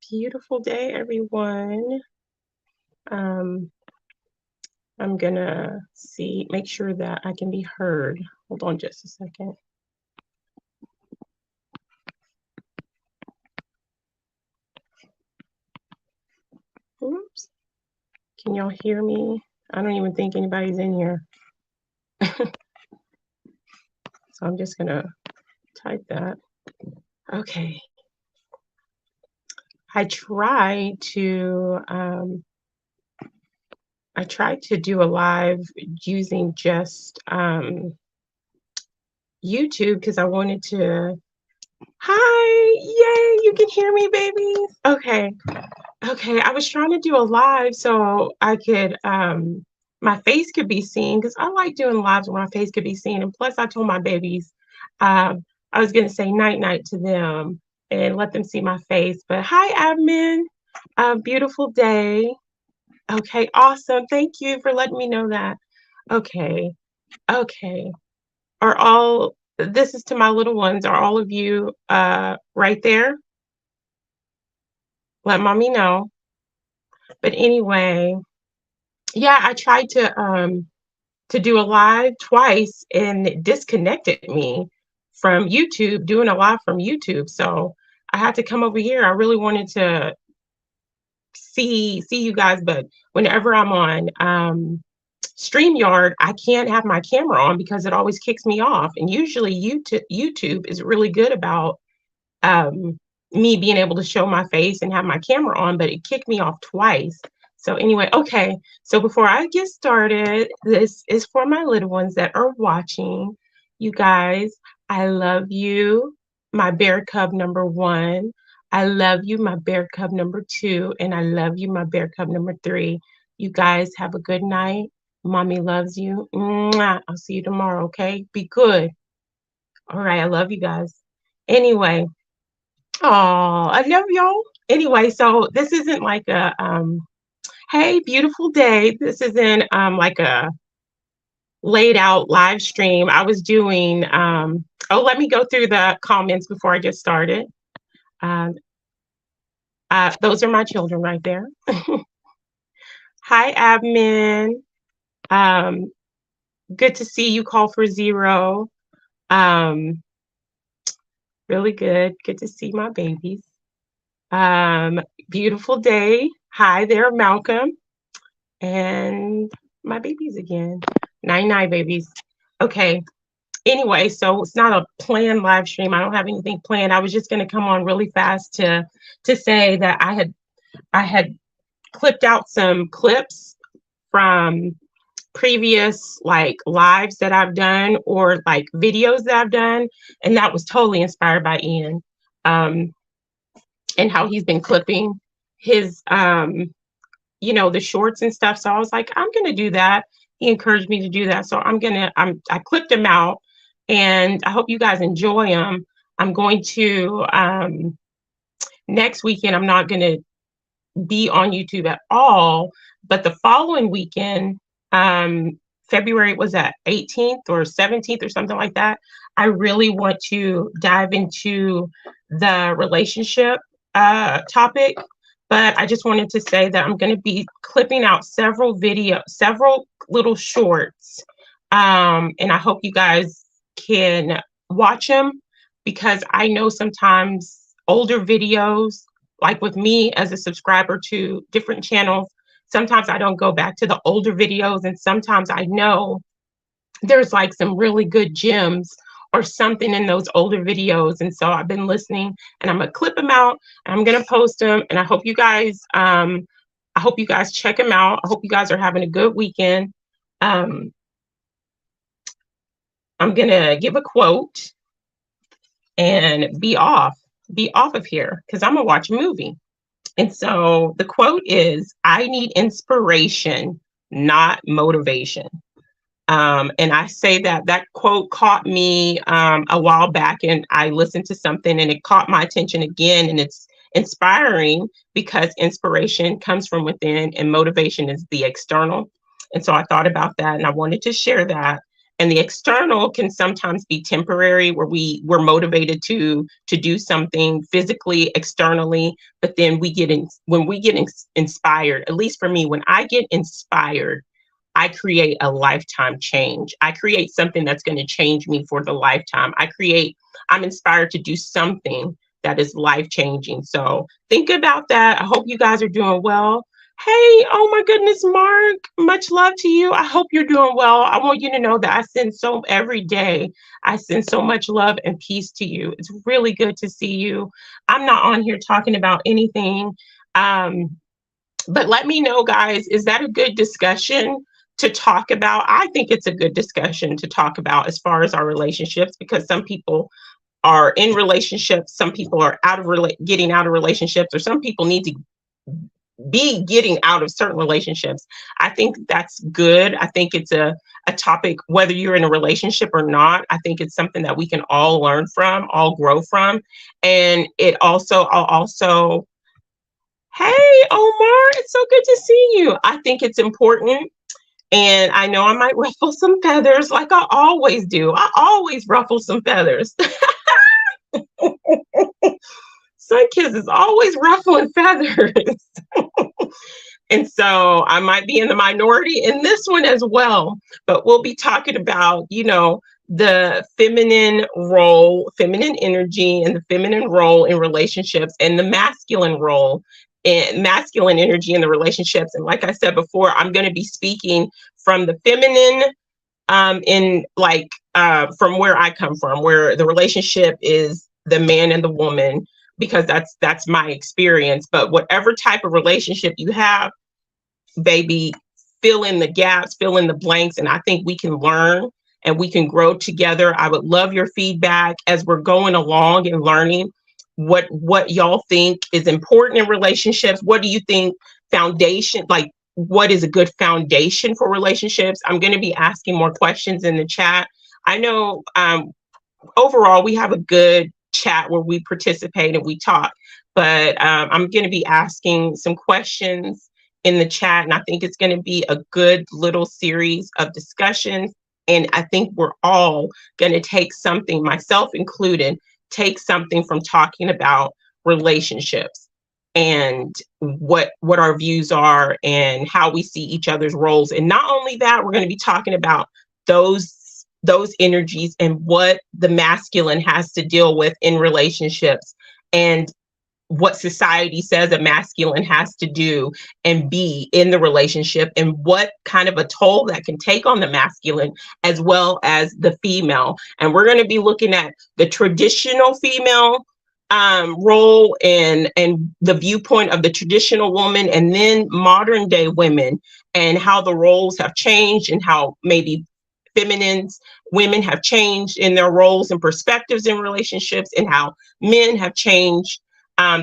Beautiful day, everyone. Um, I'm gonna make sure that I can be heard. Hold on just a second. Oops. Can y'all hear me? I don't even think anybody's in here. So I'm just gonna type that. Okay. I tried to do a live using just YouTube because I wanted to. Hi, yay, you can hear me, babies. Okay, I was trying to do a live so I could my face could be seen because I like doing lives where my face could be seen. And plus I told my babies I was gonna say night night to them and let them see my face. But hi admin, beautiful day. Okay, awesome. Thank you for letting me know that. Okay, okay. Are all this is to my little ones, are all of you right there? Let mommy know. But anyway, yeah, I tried to do a live twice and it disconnected me from YouTube, doing a live from YouTube. So I had to come over here. I really wanted to see you guys, but whenever I'm on StreamYard, I can't have my camera on because it always kicks me off. And usually YouTube is really good about me being able to show my face and have my camera on, but it kicked me off twice. So anyway, okay. So before I get started, this is for my little ones that are watching. You guys, I love you, my bear cub number 1. I love you, my bear cub number 2, and I love you, my bear cub number 3. You guys have a good night. Mommy loves you. Mwah. I'll see you tomorrow, okay? Be good. All right, I love you guys. Anyway, oh, I love y'all. Anyway, so this isn't like a hey, beautiful day. This isn't like a laid out live stream. I was doing oh, let me go through the comments before I get started. Um those are my children right there. Hi, admin. Um, good to see you. Call for zero. Um, really good. Good to see my babies. Um, beautiful day. Hi there, Malcolm. And my babies again. 99 babies. Okay. Anyway, so it's not a planned live stream. I don't have anything planned. I was just going to come on really fast to say that I had clipped out some clips from previous like lives that I've done or like videos that I've done, and that was totally inspired by Ian, and how he's been clipping his the shorts and stuff. So I was like, I'm gonna do that. He encouraged me to do that. So I clipped them out and I hope you guys enjoy them. I'm going to next weekend, I'm not gonna be on YouTube at all, but the following weekend, February was at 18th or 17th or something like that. I really want to dive into the relationship topic, but I just wanted to say that I'm going to be clipping out several little shorts, and I hope you guys can watch them because I know sometimes older videos, like with me as a subscriber to different channels, sometimes I don't go back to the older videos, and sometimes I know there's like some really good gems or something in those older videos. And so I've been listening and I'm gonna clip them out and I'm gonna post them. And I hope you guys check them out. I hope you guys are having a good weekend. I'm gonna give a quote and be off of here because I'm gonna watch a movie. And so the quote is, I need inspiration, not motivation. And I say that quote caught me a while back, and I listened to something and it caught my attention again. And it's inspiring because inspiration comes from within and motivation is the external. And so I thought about that and I wanted to share that. And the external can sometimes be temporary, where we're motivated to do something physically, externally, but then when we get inspired, at least for me, when I get inspired, I create a lifetime change. I create something that's going to change me for the lifetime. I'm inspired to do something that is life changing. So think about that. I hope you guys are doing well. Hey, oh my goodness, Mark, much love to you. I hope you're doing well. I want you to know that every day, I send so much love and peace to you. It's really good to see you. I'm not on here talking about anything. But let me know, guys, is that a good discussion to talk about? I think it's a good discussion to talk about as far as our relationships, because some people are in relationships, some people are getting out of relationships, or some people need to be getting out of certain relationships. I think that's good. I think it's a topic, whether you're in a relationship or not. I think it's something that we can all learn from, all grow from. And I'll also, hey, Omar, it's so good to see you. I think it's important. And I know I might ruffle some feathers like I always do. I always ruffle some feathers. Sunkiss is always ruffling feathers. And so I might be in the minority in this one as well. But we'll be talking about, the feminine role, feminine energy, and the feminine role in relationships, and the masculine role and masculine energy in the relationships. And like I said before, I'm going to be speaking from the feminine, from where I come from, where the relationship is the man and the woman, because that's my experience. But whatever type of relationship you have, baby, fill in the gaps, fill in the blanks, and I think we can learn and we can grow together. I would love your feedback as we're going along and learning what y'all think is important in relationships. What do you think what is a good foundation for relationships? I'm going to be asking more questions in the chat. I know overall we have a good chat where we participate and we talk, but I'm going to be asking some questions in the chat, and I think it's going to be a good little series of discussions. And I think we're all going to take something, myself included, take something from talking about relationships and what our views are and how we see each other's roles. And not only that, we're going to be talking about those energies and what the masculine has to deal with in relationships, and what society says a masculine has to do and be in the relationship, and what kind of a toll that can take on the masculine as well as the female. And we're going to be looking at the traditional female role and the viewpoint of the traditional woman, and then modern day women, and how the roles have changed, and how maybe women have changed in their roles and perspectives in relationships, and how men have changed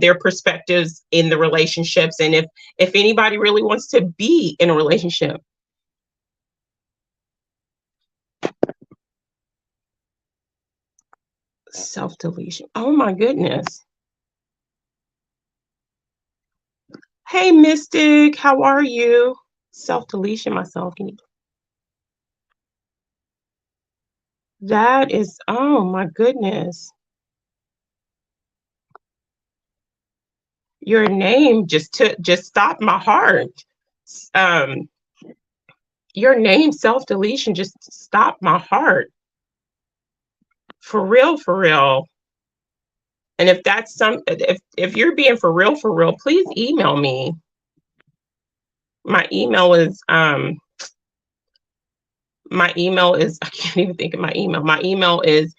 their perspectives in the relationships, and if anybody really wants to be in a relationship. Self-deletion. Oh my goodness. Hey, Mystic, how are you? Self-deletion myself. That is, oh my goodness. Your name just stopped my heart. Your name, self-deletion, just stopped my heart. For real, for real. And if that's if you're being for real, please email me. My email is, I can't even think of my email. My email is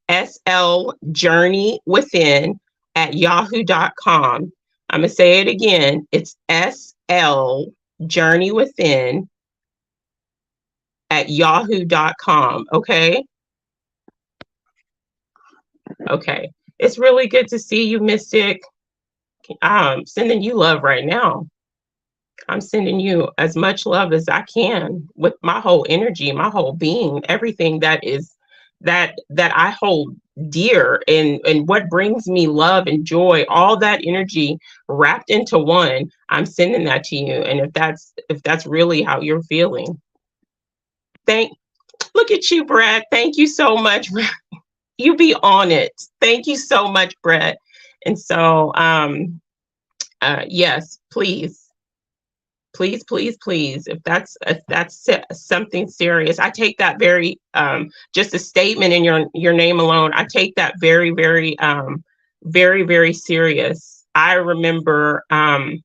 sljourneywithin@yahoo.com. I'm going to say it again. It's sljourneywithin@yahoo.com. Okay. Okay. It's really good to see you, Mystic. I'm sending you love right now. I'm sending you as much love as I can with my whole energy, my whole being, everything that I hold dear, and what brings me love and joy, all that energy wrapped into one. I'm sending that to you. And if that's really how you're feeling, thank Look at you, Brett. Thank you so much. You be on it. Thank you so much, Brett. And so, yes, please, please, please, please. If that's something serious, I take that very just a statement in your name alone. I take that very, very, very, very serious. I remember when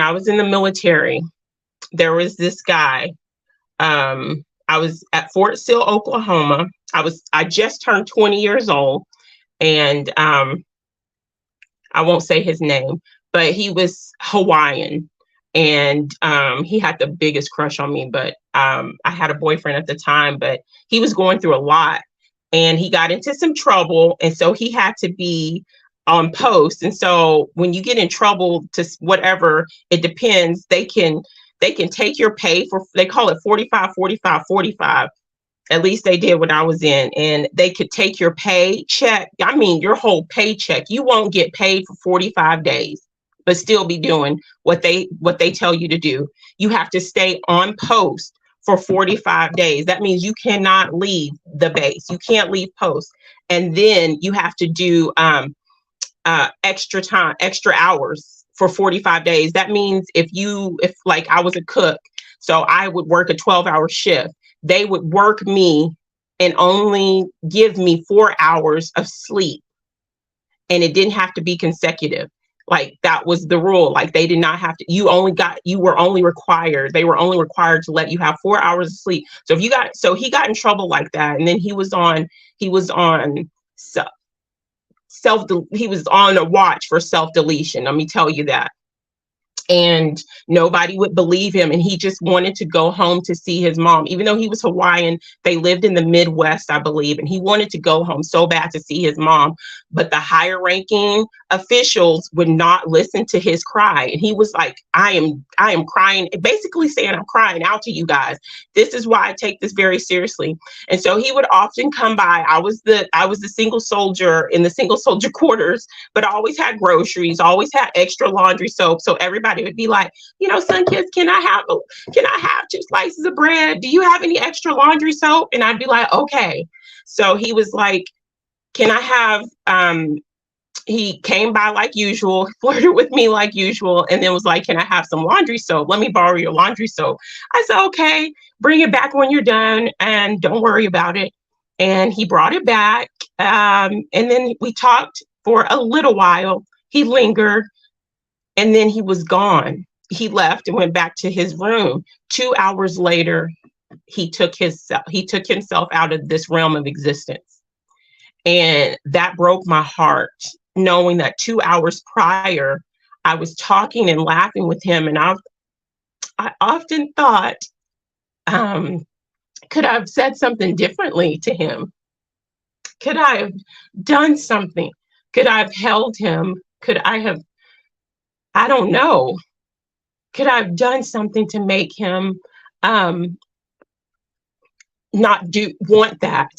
I was in the military, there was this guy. I was at Fort Sill, Oklahoma. I just turned 20 years old, and I won't say his name, but he was Hawaiian, and he had the biggest crush on me. But I had a boyfriend at the time, but he was going through a lot, and he got into some trouble, and so he had to be on post. And so when you get in trouble to whatever, it depends. They can take your pay for, they call it 45, 45, 45. At least they did when I was in, and they could take your paycheck. I mean, your whole paycheck. You won't get paid for 45 days, but still be doing what they tell you to do. You have to stay on post for 45 days. That means you cannot leave the base. You can't leave post. And then you have to do extra time, extra hours for 45 days. That means if like I was a cook, so I would work a 12-hour shift. They would work me and only give me 4 hours of sleep. And it didn't have to be consecutive. Like that was the rule. Like they did not have to, they were only required to let you have 4 hours of sleep. So he got in trouble like that. And then he was on he was on a watch for self-deletion. Let me tell you that. And nobody would believe him, and he just wanted to go home to see his mom. Even though he was Hawaiian, they lived in the Midwest, I believe, and he wanted to go home so bad to see his mom, but the higher ranking officials would not listen to his cry. And he was like, I am crying, basically saying, I'm crying out to you guys. This is why I take this very seriously. And so he would often come by. I was the single soldier in the single soldier quarters, but I always had groceries, always had extra laundry soap. So everybody would be like, Sunkiss, can I have 2 slices of bread? Do you have any extra laundry soap? And I'd be like, okay. So he was like, can I have, he came by like usual, flirted with me like usual, and then was like, can I have some laundry soap? Let me borrow your laundry soap. I said, okay, bring it back when you're done and don't worry about it. And he brought it back. And then we talked for a little while. He lingered. And then he was gone. He left and went back to his room. 2 hours later, he took himself out of this realm of existence. And that broke my heart, knowing that 2 hours prior, I was talking and laughing with him. And I often thought, could I have said something differently to him? Could I have done something? Could I have held him? Could I have, I don't know. Could I have done something to make him not want that?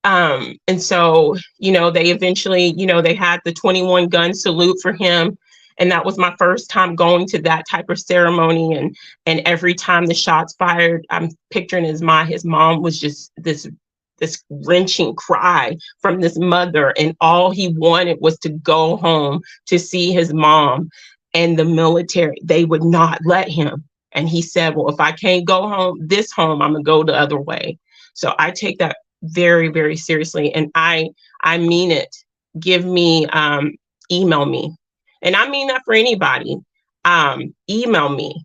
And so, they eventually, they had the 21 gun salute for him. And that was my first time going to that type of ceremony. And every time the shots fired, I'm picturing his mom was just this wrenching cry from this mother, and all he wanted was to go home to see his mom. And the military, they would not let him. And he said, well, if I can't go home, I'm gonna go the other way. So I take that very, very seriously, and I mean it. Give me, email me, and I mean that for anybody. Email me.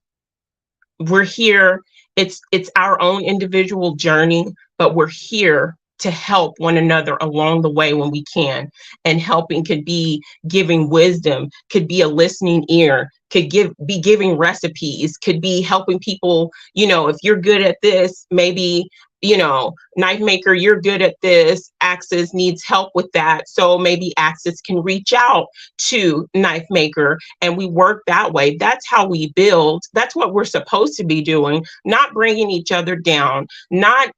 We're here. It's our own individual journey, but we're here to help one another along the way when we can. And helping could be giving wisdom, could be a listening ear, could be giving recipes, could be helping people, if you're good at this, maybe, Knife Maker, you're good at this, Axis needs help with that. So maybe Axis can reach out to Knife Maker, and we work that way. That's how we build. That's what we're supposed to be doing, not bringing each other down, not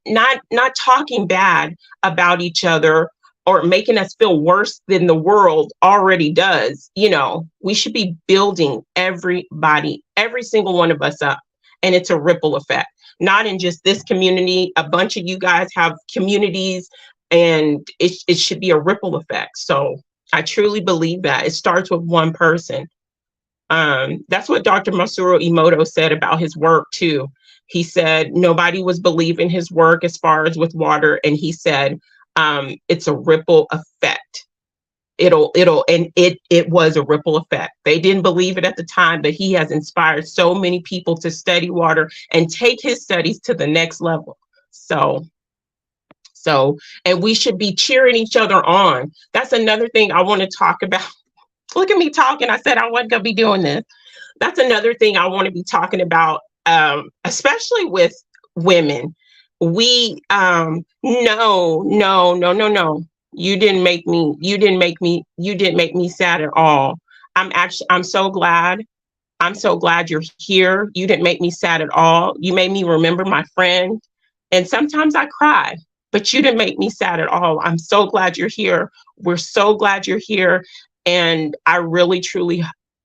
talking bad about each other or making us feel worse than the world already does. We should be building everybody, every single one of us up. and it's a ripple effect, not in just this community. A bunch of you guys have communities, and it should be a ripple effect. So I truly believe that it starts with one person. That's what Dr. Masaru Emoto said about his work too. He said nobody was believing his work as far as with water, and he said it's a ripple effect. It was a ripple effect. They didn't believe it at the time, but he has inspired so many people to study water and take his studies to the next level. So, and we should be cheering each other on. That's another thing I want to talk about. Look at me talking. I said I wasn't going to be doing this. That's another thing I want to be talking about, especially with women. We, no. You didn't make me sad at all. I'm so glad. I'm so glad you're here. You didn't make me sad at all. You made me remember my friend. And sometimes I cry, but you didn't make me sad at all. I'm so glad you're here. We're so glad you're here. And I really, truly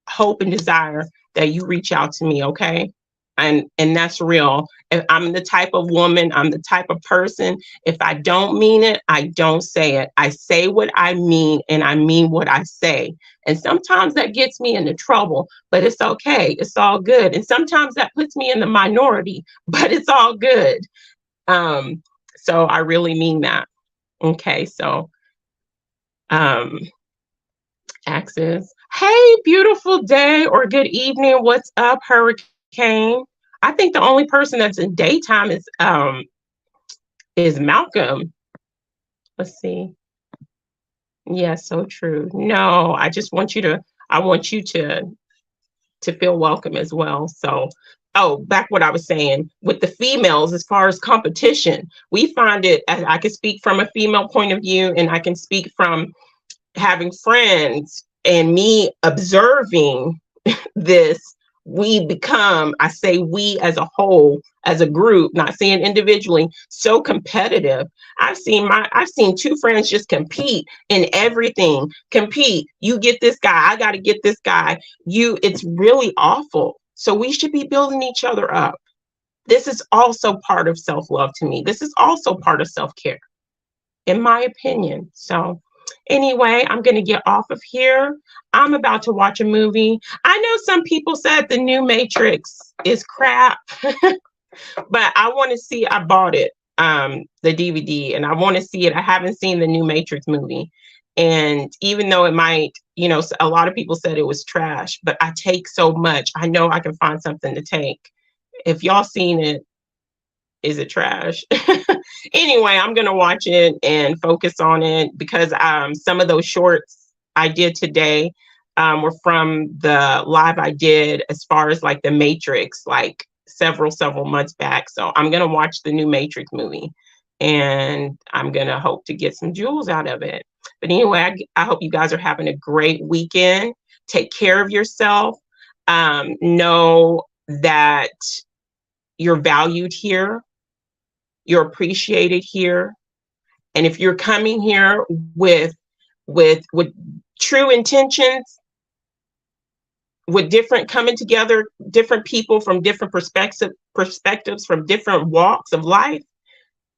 hope and desire that you reach out to me, okay? And that's real. If I'm the type of woman, I'm the type of person, if I don't mean it, I don't say it. I say what I mean, and I mean what I say. And sometimes that gets me into trouble, but it's okay. It's all good. And sometimes that puts me in the minority, but it's all good. So I really mean that. Okay, so Axis. Hey, beautiful day or good evening. What's up, Hurricane? I think the only person that's in daytime is Malcolm. Let's see. Yeah, so true. No, I just want you to, I want you to feel welcome as well. So, oh, back what I was saying with the females, as far as competition, we find it, I can speak from a female point of view, and I can speak from having friends and me observing this. We become, I say we as a whole, as a group, not saying individually, so competitive. I've seen two friends just compete in everything. Compete. You get this guy, I got to get this guy. It's really awful. So we should be building each other up. This is also part of self-love to me. This is also part of self-care, in my opinion. So anyway, I'm going to get off of here. I'm about to watch a movie. I know some people said the new Matrix is crap, but I want to see, I bought it, the DVD, and I want to see it. I haven't seen the new Matrix movie. And even though it might, a lot of people said it was trash, but I take so much. I know I can find something to take. If y'all seen it, is it trash? Anyway, I'm going to watch it and focus on it, because some of those shorts I did today were from the live I did as far as like the Matrix, like several months back. So I'm going to watch the new Matrix movie, and I'm going to hope to get some jewels out of it. But anyway, I hope you guys are having a great weekend. Take care of yourself. Know that you're valued here. You're appreciated here. And if you're coming here with true intentions, with coming together, different people from different perspectives, from different walks of life,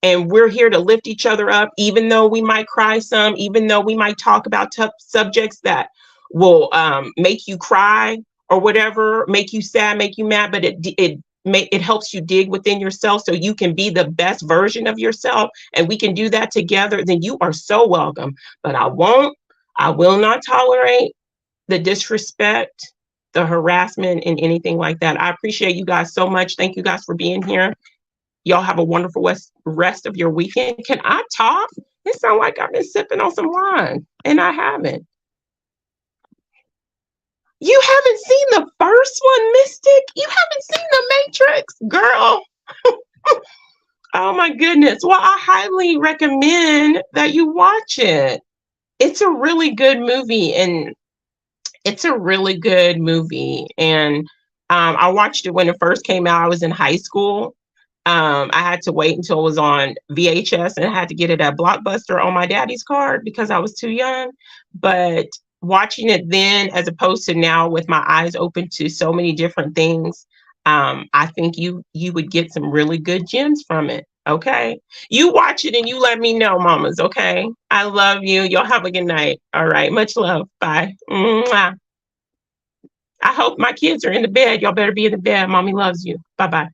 and we're here to lift each other up, even though we might cry some, even though we might talk about tough subjects that will make you cry or whatever, make you sad, make you mad, but it helps you dig within yourself so you can be the best version of yourself, and we can do that together, then you are so welcome. But I will not tolerate the disrespect, the harassment, and anything like that. I appreciate you guys so much. Thank you guys for being here. Y'all have a wonderful rest of your weekend. Can I talk? It sounds like I've been sipping on some wine, and I haven't. You haven't seen the first one, Mystic? You haven't seen the Matrix, girl? Oh my goodness. Well, I highly recommend that you watch it. It's a really good movie, and I watched it when it first came out. I was in high school. I had to wait until it was on VHS, and I had to get it at Blockbuster on my daddy's card because I was too young. But watching it then, as opposed to now, with my eyes open to so many different things, I think you would get some really good gems from it. Okay. You watch it and you let me know, mamas. Okay. I love you. Y'all have a good night. All right. Much love. Bye. Mwah. I hope my kids are in the bed. Y'all better be in the bed. Mommy loves you. Bye bye.